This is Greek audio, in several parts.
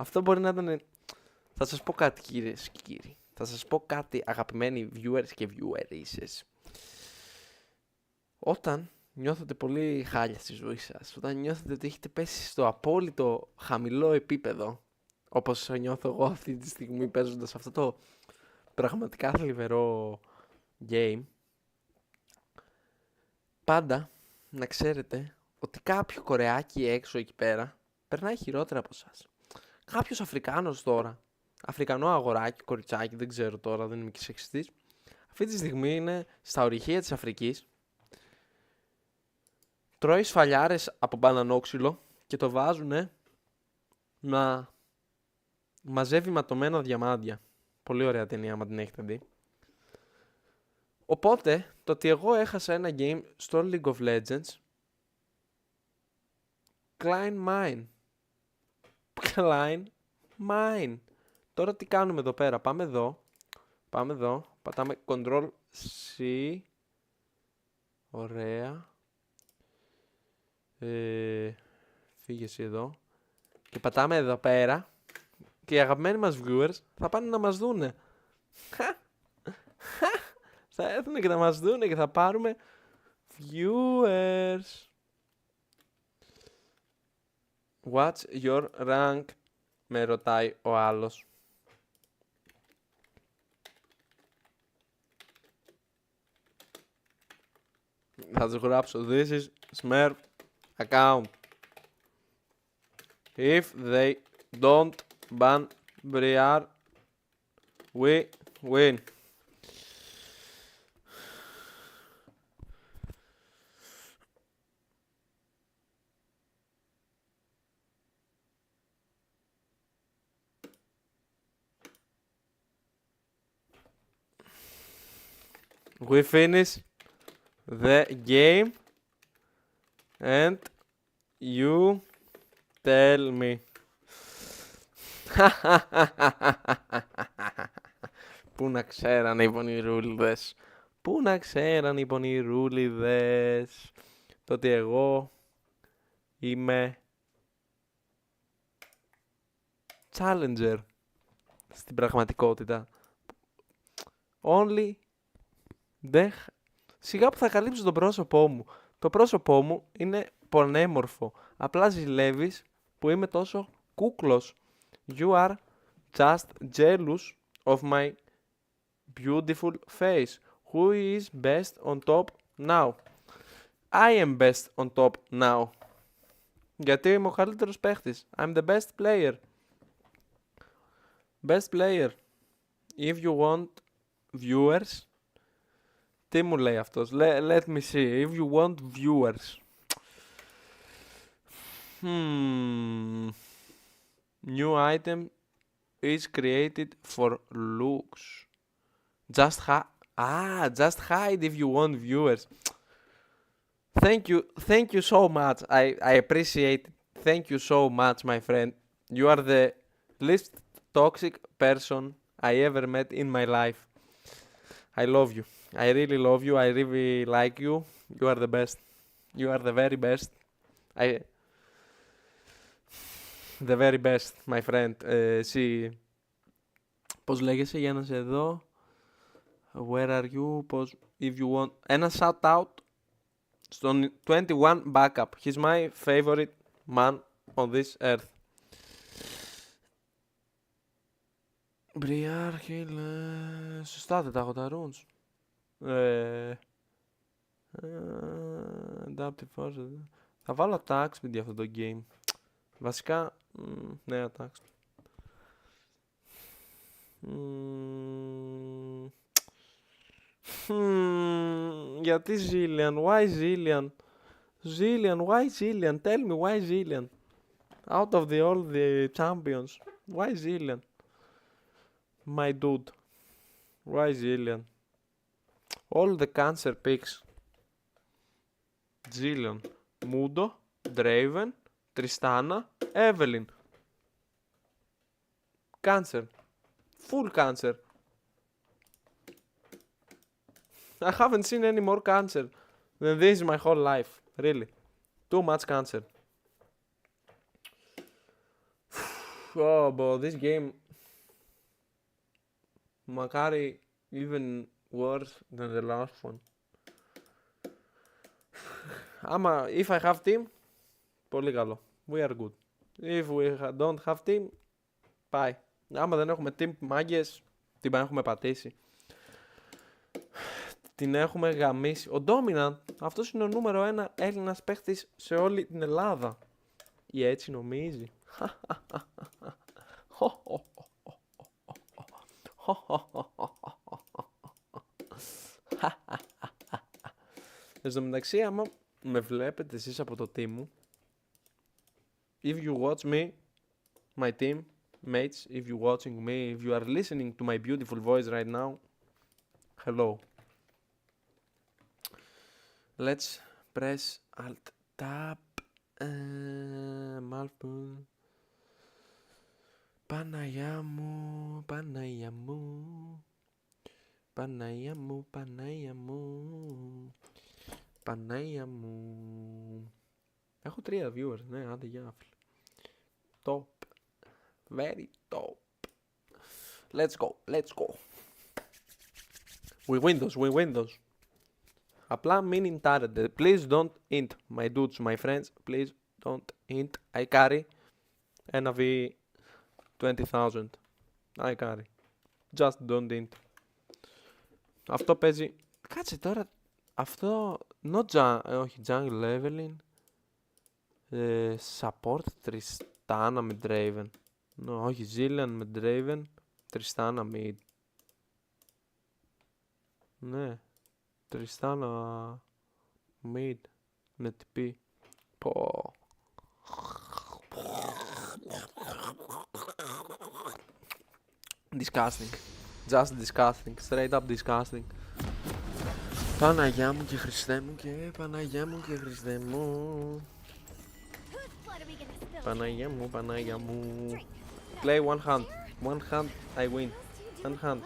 Αυτό μπορεί να ήταν. Θα σας πω κάτι, κυρίες και κύριοι. Θα σας πω κάτι, αγαπημένοι viewers και viewerisες. Όταν νιώθετε πολύ χάλια στη ζωή σας, όταν νιώθετε ότι έχετε πέσει στο απόλυτο χαμηλό επίπεδο, όπως νιώθω εγώ αυτή τη στιγμή παίζοντας αυτό το πραγματικά θλιβερό game, πάντα να ξέρετε ότι κάποιο κορεάκι έξω εκεί πέρα περνάει χειρότερα από εσάς. Κάποιος Αφρικάνος τώρα, Αφρικανό αγοράκι, κοριτσάκι, δεν ξέρω τώρα, δεν είμαι και σεξιστής, αυτή τη στιγμή είναι στα ορυχεία της Αφρικής, τρώει σφαλιάρες από μπανανόξυλο και το βάζουνε να μαζεύει ματωμένα διαμάντια. Πολύ ωραία ταινία, άμα την έχετε δει. Οπότε, το ότι εγώ έχασα ένα game στο League of Legends, Klein mine. Klein mine. Τώρα τι κάνουμε εδώ πέρα? Πάμε εδώ, πατάμε Ctrl C. Ωραία. Φύγε εσύ εδώ. Και πατάμε εδώ πέρα. Και οι αγαπημένοι μας viewers θα πάνε να μας δούνε. Θα έρθουν και θα μας δούνε και θα πάρουμε viewers. What's your rank? Με ρωτάει ο άλλος. Θα τους γράψω. This is Smurf account. If they don't ban Briar, we win. We finish the game and you tell me. Πού να ξέρανε οι πονηρούλιδες. Πού να ξέρανε οι πονηρούλιδες το ότι εγώ είμαι challenger στην πραγματικότητα. Only σιγά που θα καλύψω το πρόσωπό μου. Το πρόσωπό μου είναι πονέμορφο. Απλά ζηλεύεις που είμαι τόσο κούκλος. You are just jealous of my beautiful face. Who is best on top now? I am best on top now. Γιατί είμαι ο καλύτερος παίχτης. I'm the best player. Best player. If you want viewers. Τι μου λέει αυτός? Let me see. If you want viewers. New item is created for looks. Just hide if you want viewers. Thank you so much. I appreciate it. Thank you so much, my friend. You are the least toxic person I ever met in my life. I love you. I really love you. I really like you. You are the best. You are the very best. The very best, my friend. Εσύ, πώς λέγεσαι για να σε δω? Where are you? Πώς, if you want. Ένα shout out στον 21 Backup. He's my favorite man on this earth. Briar Hill. Σωστά δεν τα έχω τα runes. Adaptive Force. Θα βάλω attachment για αυτό το game. Βασικά, ναι, attachment. Γιατί Zillion? Why Zillion? Zillion, why Zillion? Tell me why Zillion? Out of all the champions, why Zillion? My dude, why Zillion? All the cancer picks. Zillion, Mundo, Draven, Tristana, Evelyn. Cancer. Full cancer. I haven't seen any more cancer than this in my whole life. Really. Too much cancer. Oh, but this game μακάρι even worse than the last one. Άμα if I have team, πολύ καλό. We are good. If we don't have team, πάει. Άμα δεν έχουμε team, μάγκες, την έχουμε πατήσει. Την έχουμε γαμίσει. Ο Dominant, αυτός είναι ο νούμερο 1 Έλληνας παίχτης σε όλη την Ελλάδα. Ή έτσι νομίζει. Εν τω μεταξύ, άμα με βλέπετε εσείς από το team μου, if you watch me, my team, mates, if you watching me, if you are listening to my beautiful voice right now, hello. Let's press Alt Tab. Malfoy. Παναγιά μου, Παναγιά μου. Παναγιά μου, Παναγιά μου. Παναγιά μου. Έχω 3 viewers, ναι, άντε για φίλε. Top. Very top. Let's go, let's go. We win those. Απλά μην intάρετε. Please don't int. My dudes, my friends, please don't int. I carry. Ένα V 20,000. I carry. Just don't int. Αυτό παίζει... Κάτσε τώρα. Αυτό... όχι, jungle leveling. Support Tristana με Draven. Όχι, Zillian με Draven. Tristana mid. Ναι. Tristana mid. Με TP. Πω. Disgusting. Just disgusting. Straight up disgusting. Παναγιά μου και Χριστέ μου και Παναγιά μου και Χριστέ μου. Παναγιά μου, Παναγιά μου. Play one hand. One hand I win. One hand.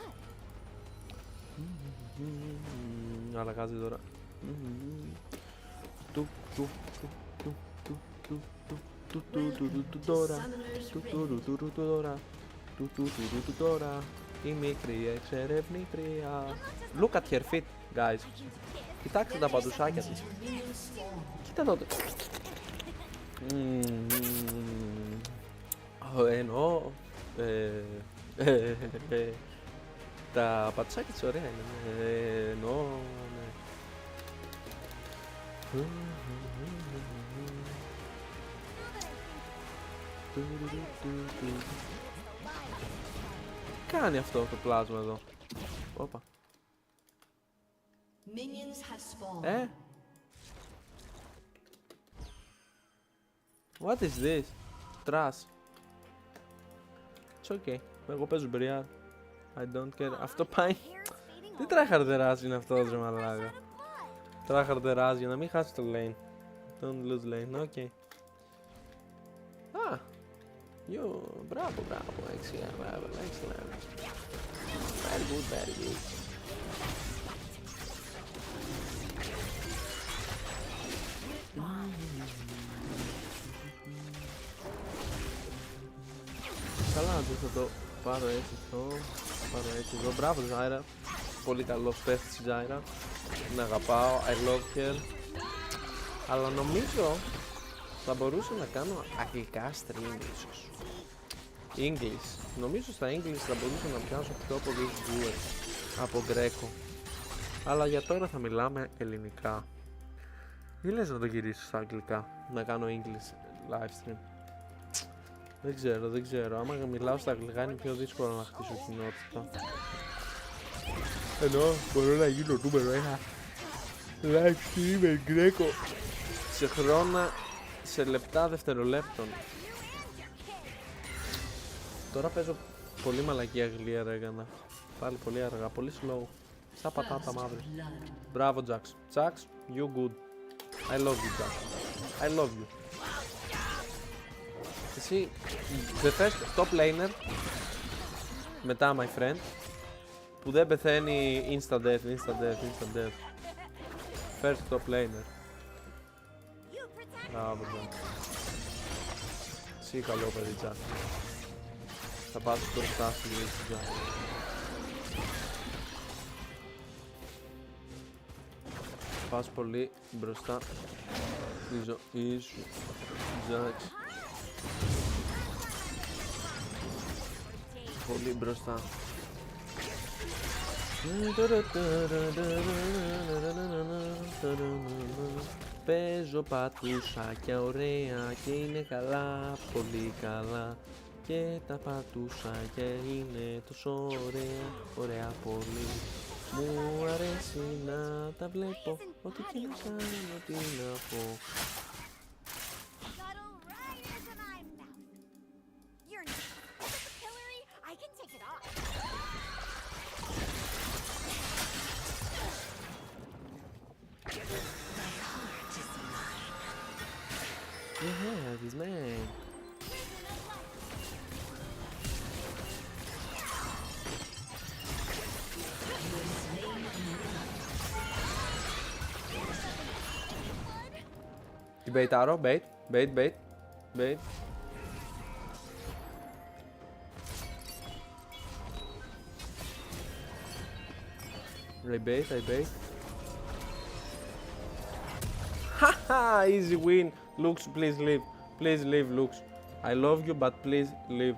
Αλλαγάζει τώρα. Τώρα η μικρή εξερευνήτρια. Look at her feet, guys. Κοιτάξτε τα παντουσάκια της. Κοίτα τότε. Εννοώ τα πατσάκια της ωραία είναι. Εννοώ κάνει αυτό το πλάσμα εδώ. Όπα. What is this? Trash. It's okay. Εγώ παίζω μπριάρ. I don't care. Αυτό πάει. Τι τράχαρτεράς είναι αυτό ρε μαλάκα. Τράχαρτεράς για να μην χάσει το lane. Don't lose lane. Okay. Ah. Μπράβο. Excellent. Very good. Καλά, θα το πάρω έτσι εδώ. Μπράβο Ζάιρα. Πολύ καλός παίχτης η Ζάιρα. Την αγαπάω. I love her. Αλλά νομίζω θα μπορούσα να κάνω αγγλικά stream ίσως. English. Νομίζω στα English θα μπορούσα να πιάσω πιο πολύ viewers από Γκρέκο. Αλλά για τώρα θα μιλάμε ελληνικά. Ή λες να το γυρίσω στα αγγλικά, να κάνω English live stream. Δεν ξέρω. Άμα μιλάω στα αγγλικά είναι πιο δύσκολο να χτίσω κοινότητα. Ενώ μπορώ να γίνω νούμερο 1 live stream με Γκρέκο σε χρόνια, σε λεπτά δευτερολέπτων. Τώρα παίζω πολύ μαλακή Αγγλία ρε έκανα. Πάλι πολύ αργά, πολύ slow. Σαν πατάτα μαύρη. Μπράβο Jax. Jax, you good. I love you Jax. I love you. Εσύ, the first top laner, μετά my friend, που δεν πεθαίνει instant death. First top laner. Μπράβο Jax. Εσύ καλό παιδί Jax. Θα πας μπροστά στη Jax. Πας πολύ μπροστά στη ζωή σου, Jax. Πολύ μπροστά. Παίζω πατουσάκια ωραία και είναι καλά, πολύ καλά. Και τα πατουσάκια είναι τόσο ωραία, ωραία πολύ. Μου αρέσει να τα βλέπω, ό,τι και να κάνω, τι να πω. Yeah, this man. Bait arrow, bait. I bait. Haha, easy win. Lux, please leave, Lux. I love you, but please leave.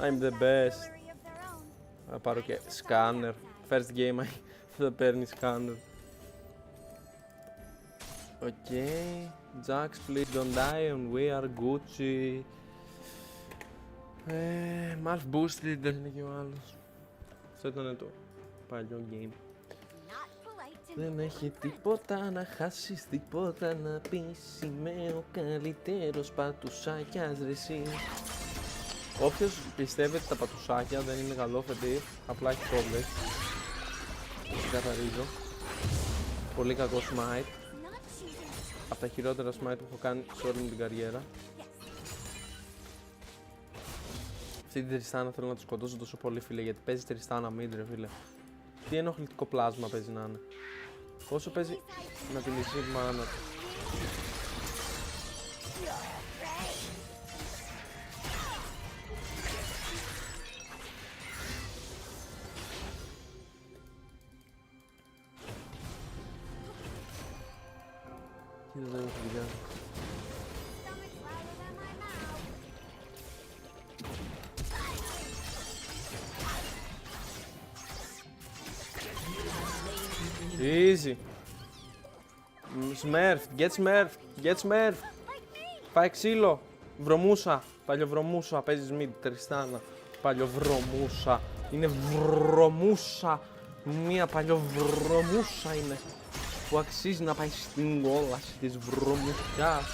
I'm the best. Θα πάρω και scanner. First game θα παίρνει scanner. Okay, Jax, please don't die and we are Gucci. Malf boosted, δεν είναι και ο άλλος. Αυτό ήταν το παλιό game. Δεν έχει τίποτα να χάσεις, τίποτα να πεις. Είμαι ο καλύτερος πατουσάκιας ρε εσύ. Όποιος πιστεύει ότι τα πατουσάκια δεν είναι καλό παιδί, απλά έχει κόμπλεξ. Ξεκαθαρίζω. Πολύ κακό smite. Από τα χειρότερα smite που έχω κάνει σε όλη μου την καριέρα. Αυτή την Τριστάνα θέλω να τη σκοτώσω τόσο πολύ φίλε, γιατί παίζει Τριστάνα mid ρε φίλε. Τι ενοχλητικό πλάσμα παίζει να είναι. Όσο παίζει να τη μισεί η μάνα του. Κοίτα εδώ έχω δουλειά. Easy. Get smurfed. Πάει ξύλο. Βρωμούσα. Παλιοβρωμούσα. Παίζεις mid. Τριστάνα. Παλιοβρωμούσα. Είναι βρωμούσα. Μία παλιοβρωμούσα είναι. Που αξίζει να πάει στην κόλαση της βρωμουσιάς.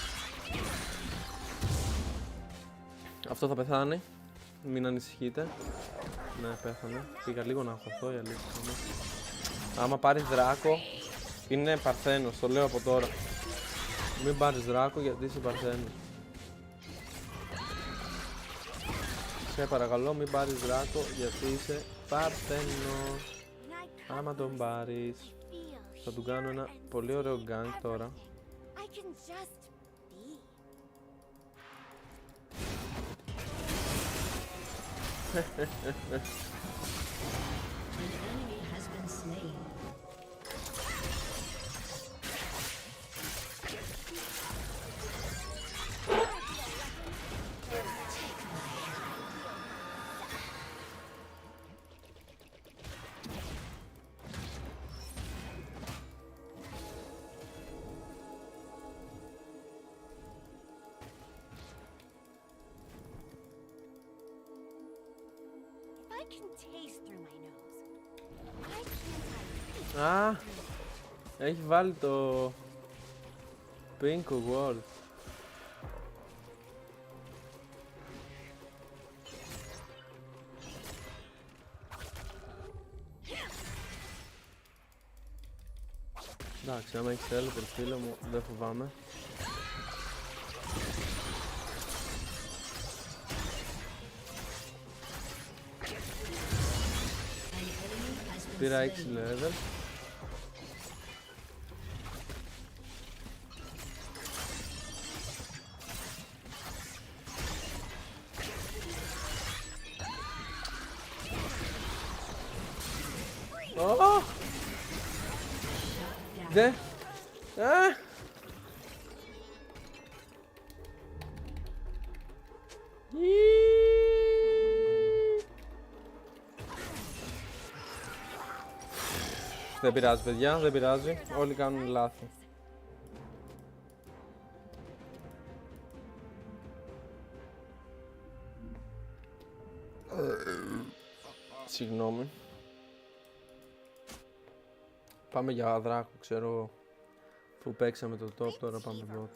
Αυτό θα πεθάνει. Μην ανησυχείτε. Ναι, πέθανε. Πήγα λίγο να αγχωθώ η αλήθεια. Άμα πάρεις δράκο, είναι παρθένος, το λέω από τώρα. Μην πάρεις δράκο γιατί είσαι παρθένος. Σε παρακαλώ μην πάρεις δράκο γιατί είσαι παρθένος. Άμα τον πάρεις, θα του κάνω ένα πολύ ωραίο gank τώρα. Α, έχει βάλει το Pink Ward. Εντάξει, άμα έχεις teleport φίλε μου, δεν φοβάμαι. Πήρα 6 level. Ω! Δε! Δεν πειράζει, παιδιά, δεν πειράζει. Όλοι κάνουν λάθη. Συγγνώμη. Πάμε για δράκο, ξέρω. Που παίξαμε το top, τώρα πάμε εδώ.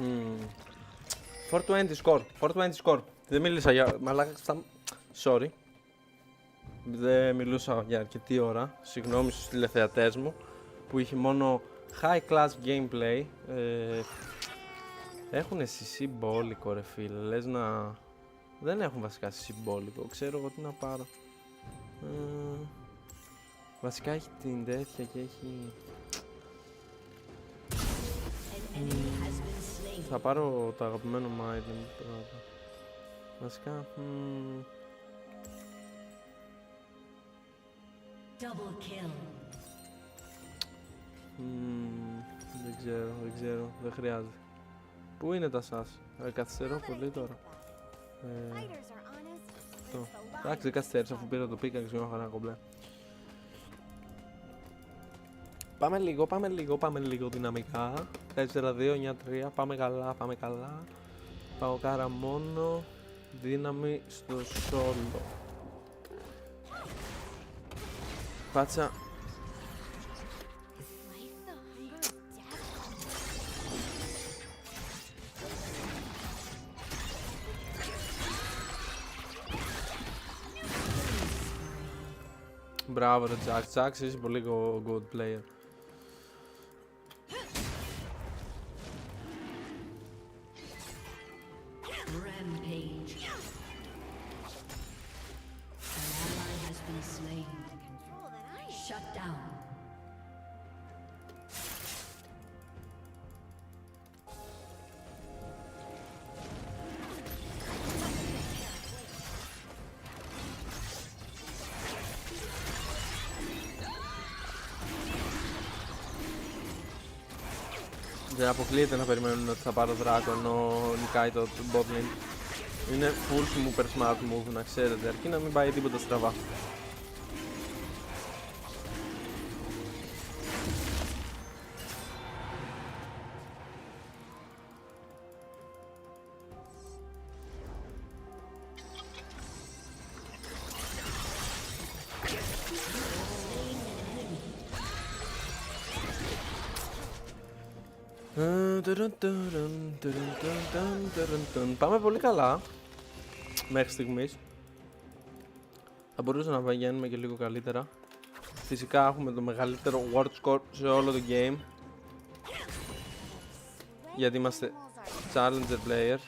Mm. 420 score. 420 score. Δεν μίλησα για. Μαλάκα. Sorry. Δεν μιλούσα για αρκετή ώρα. Συγγνώμη στους τηλεθεατές μου που είχε μόνο high class gameplay. Έχουνε συμπόλικο ρε φίλε. Λες να. Δεν έχουν βασικά συμπόλικο. Ξέρω εγώ τι να πάρω. Βασικά έχει την τέτοια και έχει. Θα πάρω το αγαπημένο μου item πρώτα. Βασικά. Δεν ξέρω, δεν χρειάζεται. Πού είναι τα σας, καθυστερώ πολύ τώρα. Εντάξει, δεν καθυστέρησα αφού πήρα το πίκαξ μια χαρά κομπλέ. Πάμε λίγο δυναμικά. 4-2, 9-3, πάμε καλά. Πάω κάρα μόνο. Δύναμη στο solo. Πάτσα. Μπράβο ρε Jax, είσαι πολύ good player. Δεν αποκλείεται να περιμένουν ότι θα πάρω δράκο ενώ νικάει το bot lane. Είναι full super smart move, να ξέρετε, αρκεί να μην πάει τίποτα στραβά. Πάμε πολύ καλά μέχρι στιγμής. Θα μπορούσα να πηγαίνουμε και λίγο καλύτερα. Φυσικά έχουμε το μεγαλύτερο ward score σε όλο το game. Γιατί είμαστε challenger players.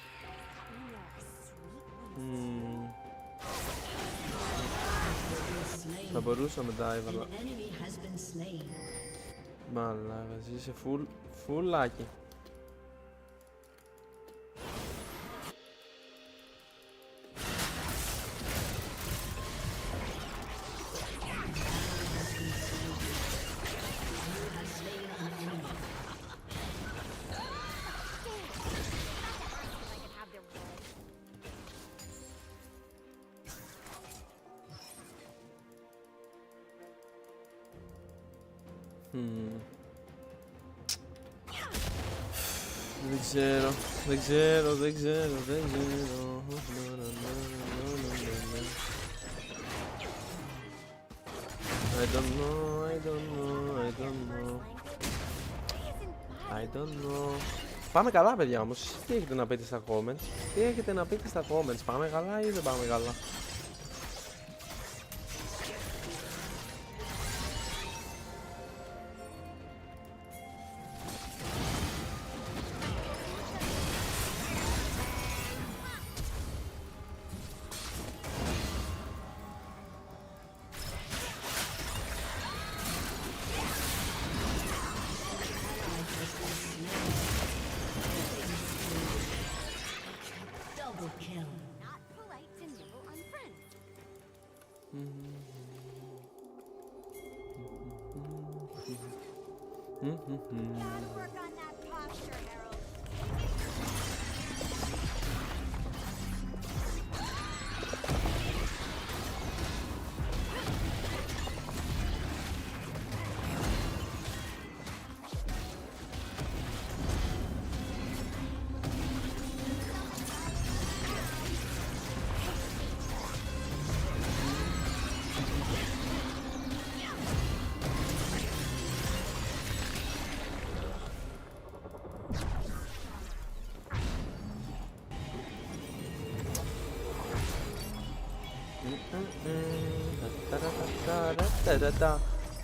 Θα μπορούσαμε dive, αλλά... Μαλάκας, είσαι φουλάκι. Δεν ξέρω. I don't know. Πάμε καλά, παιδιά, όμως. Τι έχετε να πείτε στα comments? Πάμε καλά ή δεν πάμε καλά? Gotta work on that posture, Harold.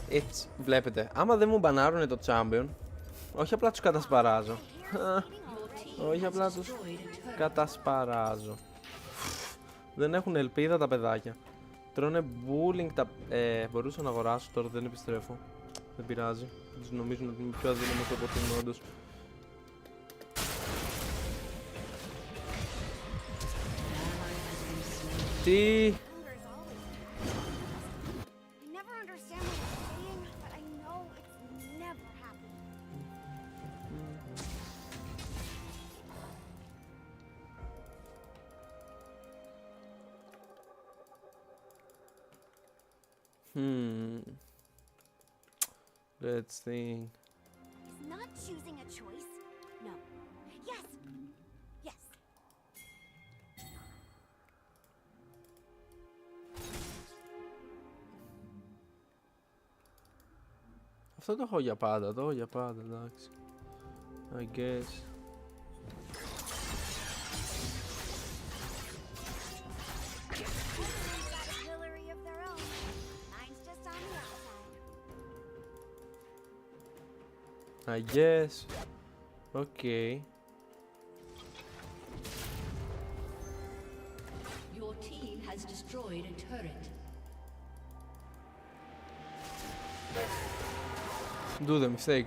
Έτσι, βλέπετε, άμα δεν μου μπανάρουνε το champion, όχι απλά τους κατασπαράζω. Όχι απλά τους κατασπαράζω. Δεν έχουν ελπίδα τα παιδάκια. Τρώνε bullying τα... μπορούσα να αγοράσω τώρα, δεν επιστρέφω. Δεν πειράζει. Τους νομίζουν ότι είμαι πιο αδύναμος από ό,τι είναι όντως. Τι... Let's think. Is not choosing a choice? No. Yes. Yes. Αυτό το έχω για πάντα, εντάξει. I guess. I guess. Okay. Your team has destroyed a turret. Do the mistake.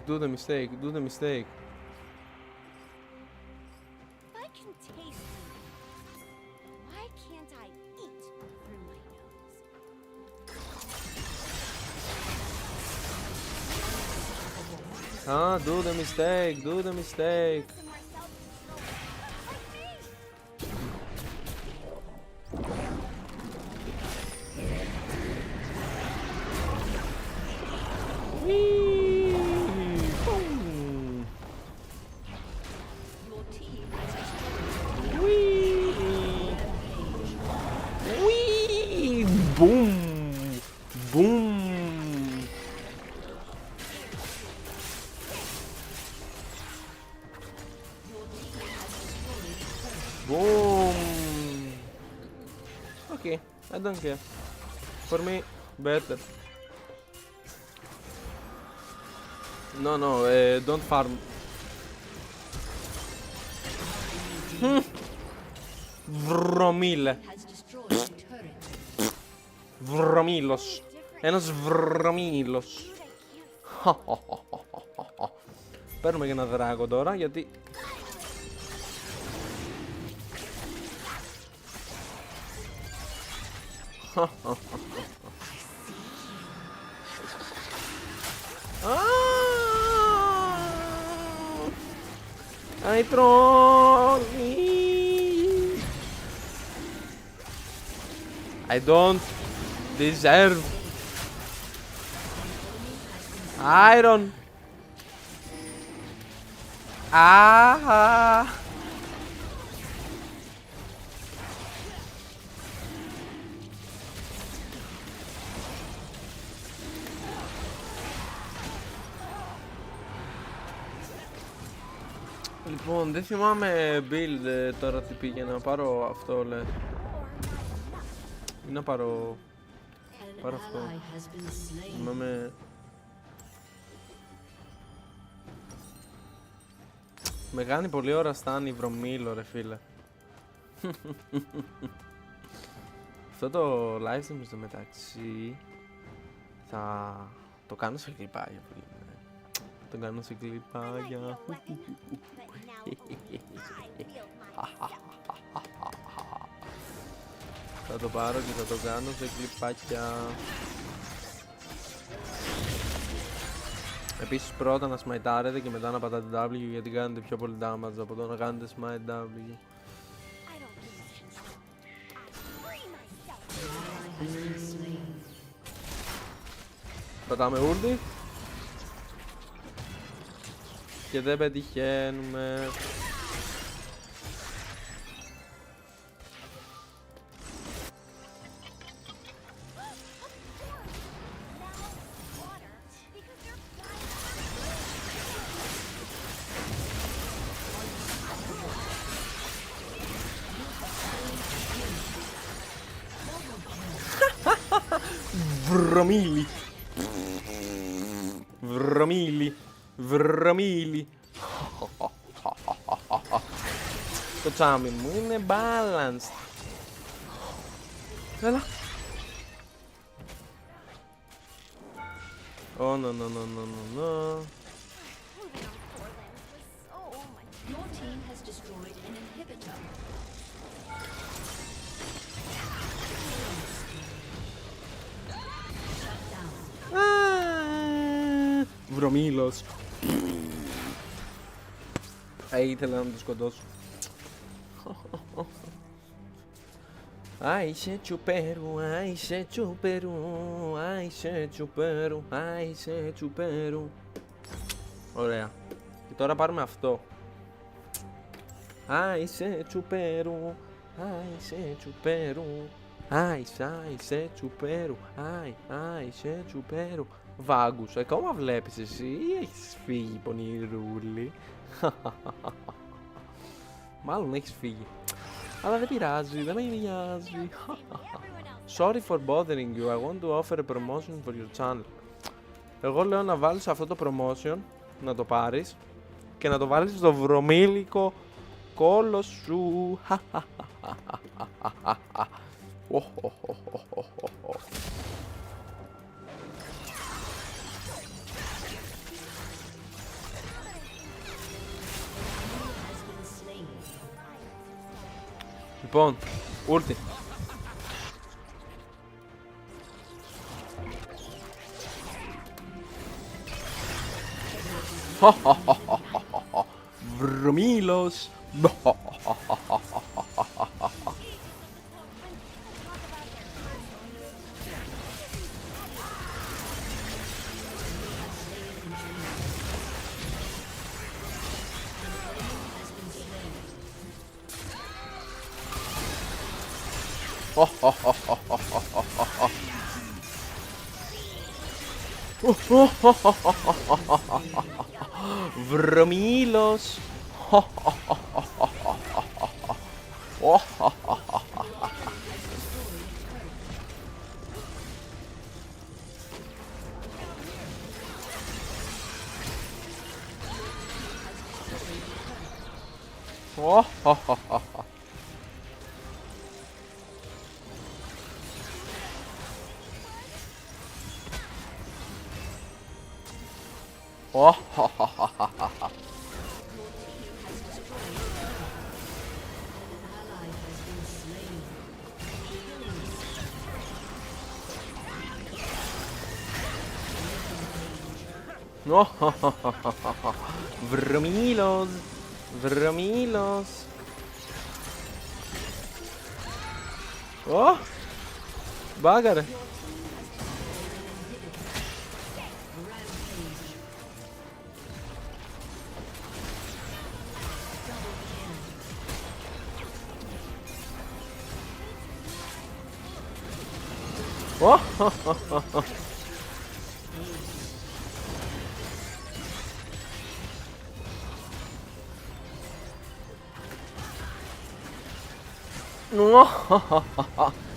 I can taste food. Why can't I eat through my nose? Ah, do the mistake. Some more self-control. Whee! Boom! Your team has destroyed. Whee! Whee! Boom! Boom! Boom! Okay, I don't care. For me, better. No, don't farm. Βρωμίλε. Has destroyed a turret. Βρωμίλος. Ένας βρωμίλος. Παίρνουμε και ένα δράκο τώρα γιατί... I trolley. I don't deserve iron. Ah. Λοιπόν, δεν θυμάμαι build τώρα τι πήγε να πάρω αυτό λε. Ή να πάρω... An Πάρω αυτό. ally has been slain. Θυμάμαι... Με κάνει πολύ ώρα στάνει βρωμίλο ρε φίλε. Αυτό το live stream στο μεταξύ θα το κάνω σε κλιπάκια φίλε. Το κάνω σε I might be κλιπάκια. a weapon, but now I wield my Θα το πάρω και θα το κάνω σε κλιπάκια. Επίσης πρώτα να σμαϊτάρετε και μετά να πατάτε W γιατί κάνετε πιο πολύ damage από το να κάνετε smite W. I don't give a shit. I free myself. Ally has been slain. Πατάμε ούλτι. Και δεν πετυχαίνουμε. Water, because they're Βρωμίλι. Βρωμίλι. Βρωμίλι. Το τσάμι μου είναι balanced. Έλα. Oh, no, no, no, no, no, no. moving on four limbs was so much. Your team has destroyed an inhibitor. Shut down. Βρωμίλος. Ήθελα να το σκοτώσω. Άισε τσουπέρου, άισε τσουπέρου, άισε τσουπέρου, άισε τσουπέρου. Ωραία. Και τώρα πάρουμε αυτό. Άισε τσουπέρου, άισε τσουπέρου, άισε τσουπέρου, άισε τσουπέρου. Βάγκους, ακόμα βλέπεις εσύ ή έχεις φύγει πονηρούλη? Μάλλον έχεις φύγει. Αλλά δεν πειράζει, δεν με νοιάζει. Sorry for bothering you, I want to offer a promotion for your channel. Εγώ λέω να βάλεις αυτό το promotion, να το πάρεις και να το βάλεις στο βρωμίλικο κόλο σου. Has been slain. Λοιπόν, ούλτι. Βρωμίλος. Βρωμίλος. Ω, χω, χω, χω, χω. Ω, χω, χω, χω, χω, χω, χω. Ally has been slain. Ω, χω, χω, χω, χω, χω, χω. Βρωμίλος. Βρωμίλος. Ω, μπάγκαρε. Ω, χω, χω, χω, χω.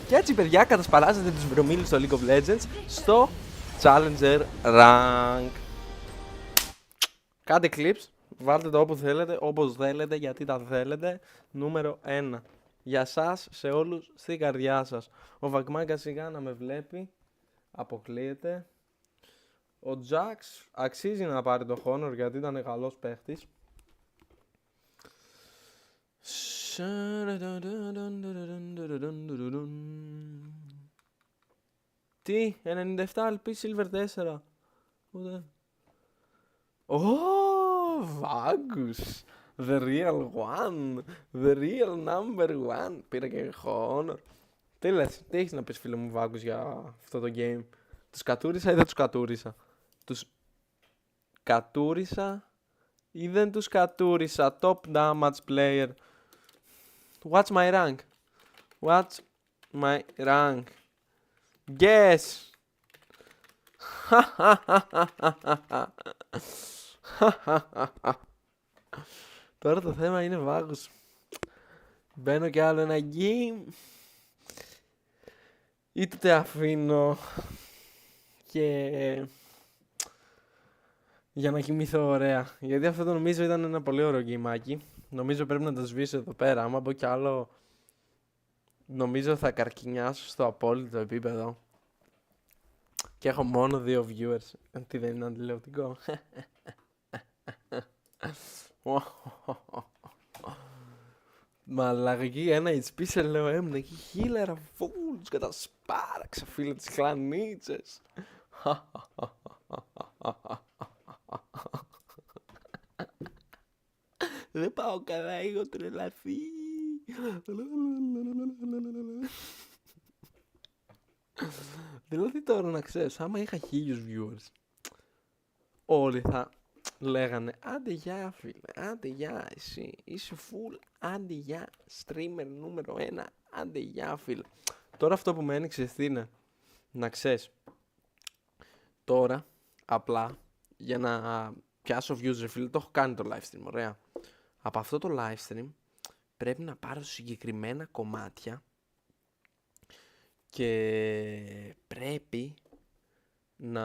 Και έτσι, παιδιά, κατασπαράζετε τους βρωμίλους στο League of Legends στο Challenger Rank. Κάντε clips, βάλτε το όπου θέλετε, όπως θέλετε, γιατί τα θέλετε. Νούμερο 1. Για σας, σε όλους, στην καρδιά σας. Ο Βαγμάγκα σιγά να με βλέπει. Αποκλείεται. Ο Jax αξίζει να πάρει το Honor γιατί ήταν καλός παίχτης. Τι, 97 LP Silver 4. Ούτε. Ω, Vagus. The real one. The real number one. Πήρα και Honor. Τι λες, τι έχεις να πεις, φίλε μου Vagus, για αυτό το game? Τους κατούρισα ή δεν τους κατούρισα? Τους κατούρισα ή δεν τους κατούρισα? Top damage player. What's my rank? What's my rank? Guess. Τώρα το θέμα είναι Vagus. Μπαίνω κι άλλο ένα game ή τότε αφήνω και για να κοιμηθώ ωραία. Γιατί αυτό το νομίζω ήταν ένα πολύ ωραίο γκεϊμάκι. Νομίζω πρέπει να το σβήσω εδώ πέρα. Άμα πω κι άλλο, νομίζω θα καρκινιάσω στο απόλυτο επίπεδο. Και έχω μόνο 2 viewers. Τι δεν είναι αντιληπτικό? Μαλαγική, ένα HP σε λέω έμεινε εκεί χίλερα φούλους, κατασπάραξα φίλε τις κλανίτσες. Δεν πάω καλά, έχω τρελαθεί. Δηλαδή τώρα να ξέρεις, άμα είχα 1000 viewers, όλοι θα λέγανε άντε γεια φίλε, άντε γεια εσύ, είσαι full, άντε γεια streamer νούμερο 1, άντε γεια φίλε. Τώρα αυτό που με ένιξε τι είναι, να ξέρεις, τώρα απλά για να πιάσω views ρε φίλε, το έχω κάνει το live stream, ωραία. Από αυτό το live stream πρέπει να πάρω συγκεκριμένα κομμάτια και πρέπει να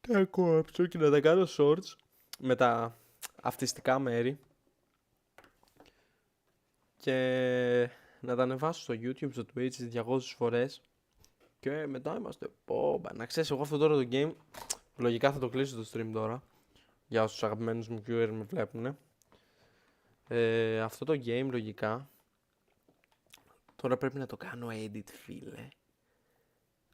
τα κόψω και να τα κάνω shorts με τα αυτιστικά μέρη και να τα ανεβάσω στο YouTube, στο Twitch 200 φορές και μετά είμαστε πόμπα. Να ξέρεις, εγώ αυτό τώρα το game λογικά θα το κλείσω το stream τώρα για όσους αγαπημένους μου viewer με βλέπουνε. Αυτό το game λογικά τώρα πρέπει να το κάνω edit φίλε.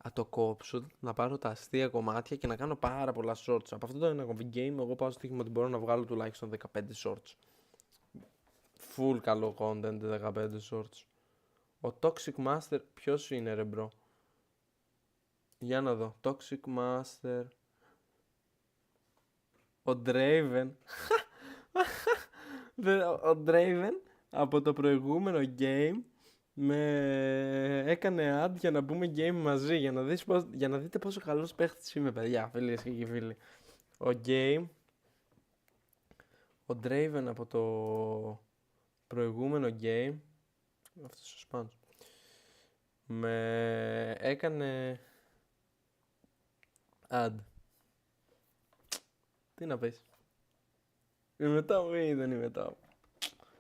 Να το κόψω, να πάρω τα αστεία κομμάτια και να κάνω πάρα πολλά shorts. Από αυτό το ένα game εγώ πάω στο στοίχημα ότι μπορώ να βγάλω τουλάχιστον 15 shorts. Full καλό content 15 shorts. Ο Toxic Master ποιος είναι ρε μπρο? Για να δω. Toxic Master. Ο Draven. Ο Draven από το προηγούμενο game με έκανε ad για να μπούμε game μαζί, για να δείτε πόσο καλός παίχτης είμαι παιδιά, φίλες και φίλοι. Ο Draven από το προηγούμενο game, αυτός ο Σπάνος, με έκανε ad. Τι να πεις. Είμαι top ή δεν είμαι top?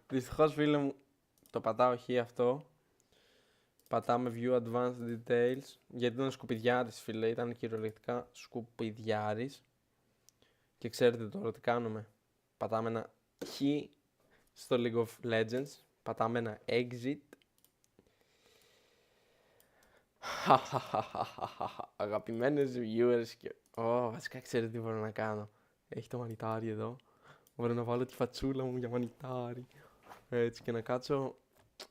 Δυστυχώς φίλε μου, το πατάω χ αυτό. Πατάμε view advanced details. Γιατί ήταν σκουπιδιάρης φίλε, ήταν κυριολεκτικά σκουπιδιάρης. Και ξέρετε τώρα τι κάνουμε. Πατάμε ένα χ στο League of Legends. Πατάμε ένα exit. Αγαπημένες viewers και... βασικά ξέρετε τι μπορώ να κάνω. Έχει το μανιτάρι εδώ. Μπορώ να βάλω τη φατσούλα μου για μανιτάρι. Έτσι και να κάτσω...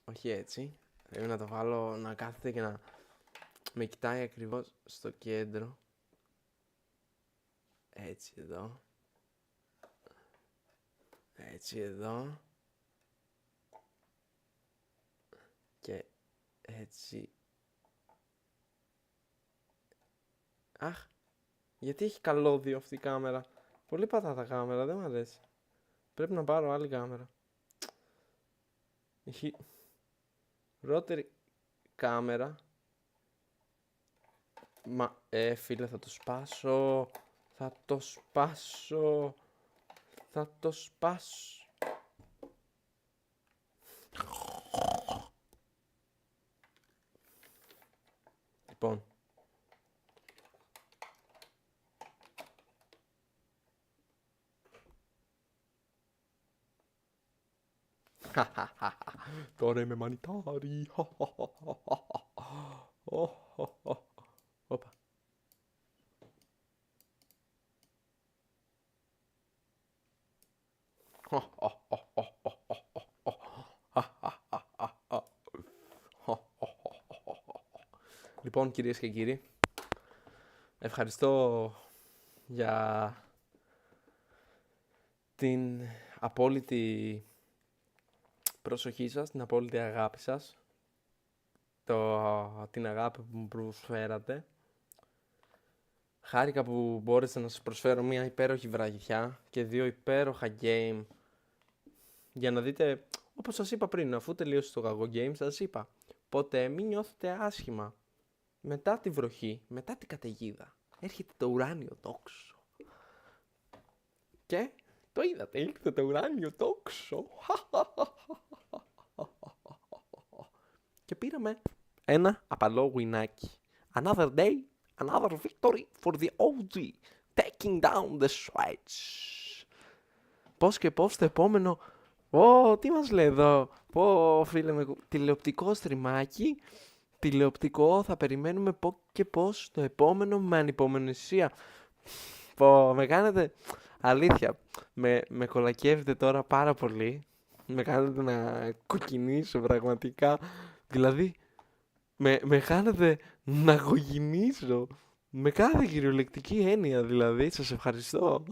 Όχι έτσι. Πρέπει να το βάλω να κάθεται και να με κοιτάει ακριβώς στο κέντρο. Έτσι εδώ. Έτσι εδώ. Και έτσι. Αχ, γιατί έχει καλώδιο αυτή η κάμερα. Πολύ πατάτα κάμερα, δεν μου αρέσει. Πρέπει να πάρω άλλη κάμερα. Έχει ρότερη κάμερα. Μα, φίλε, θα το σπάσω. Θα το σπάσω. Θα το σπάσω. Λοιπόν. Τώρα είμαι μανιτάρι. Όπα. Λοιπόν, κυρίες και κύριοι, ευχαριστώ για την απόλυτη προσοχή σας, την απόλυτη αγάπη σας, την αγάπη που μου προσφέρατε. Χάρηκα που μπόρεσα να σας προσφέρω μια υπέροχη βραδιά και 2 υπέροχα game για να δείτε, όπως σας είπα πριν, αφού τελείωσε το κακό game, σας είπα, ποτέ μην νιώθετε άσχημα. Μετά τη βροχή, μετά την καταιγίδα, έρχεται το ουράνιο τόξο. Και το είδατε, ήρθε το ουράνιο τόξο. Και πήραμε ένα απαλό win-άκι. Another day, another victory for the OG. Taking down the Switch. Πώς και πώς το επόμενο... τι μας λέει εδώ. Φίλε με τηλεοπτικό στριμάκι. Τηλεοπτικό, θα περιμένουμε και πώς το επόμενο με ανυπομονησία. Με κάνετε... Αλήθεια, με κολακεύετε τώρα πάρα πολύ. Με κάνετε να κοκκινήσω πραγματικά. Δηλαδή, με κάνετε να γογινήσω. Με κάθε κυριολεκτική έννοια δηλαδή. Σας ευχαριστώ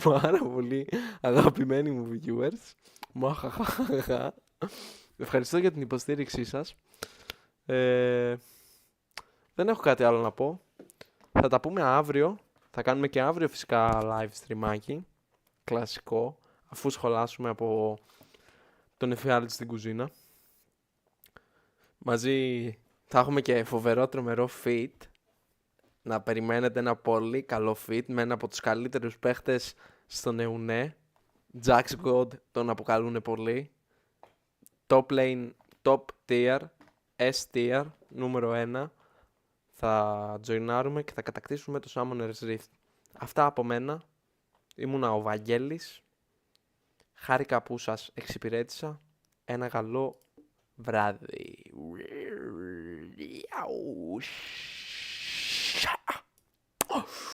πάρα πολύ, αγαπημένοι μου viewers. Μαχαχαχαχα. Ευχαριστώ για την υποστήριξή σας. Δεν έχω κάτι άλλο να πω. Θα τα πούμε αύριο. Θα κάνουμε και αύριο φυσικά live streamάκι. Κλασικό. Αφού σχολάσουμε από τον εφιάλτη στην κουζίνα. Μαζί θα έχουμε και φοβερό τρομερό fit. Να περιμένετε ένα πολύ καλό fit με ένα από τους καλύτερους παίχτες στον ΕΟΝΕ. Jax God τον αποκαλούν πολύ. Top lane, top tier, S tier, νούμερο 1. Θα joinάρουμε και θα κατακτήσουμε το Summoner's Rift. Αυτά από μένα. Ήμουνα ο Βαγγέλης. Χάρηκα που σας εξυπηρέτησα. Ένα καλό βράδυ.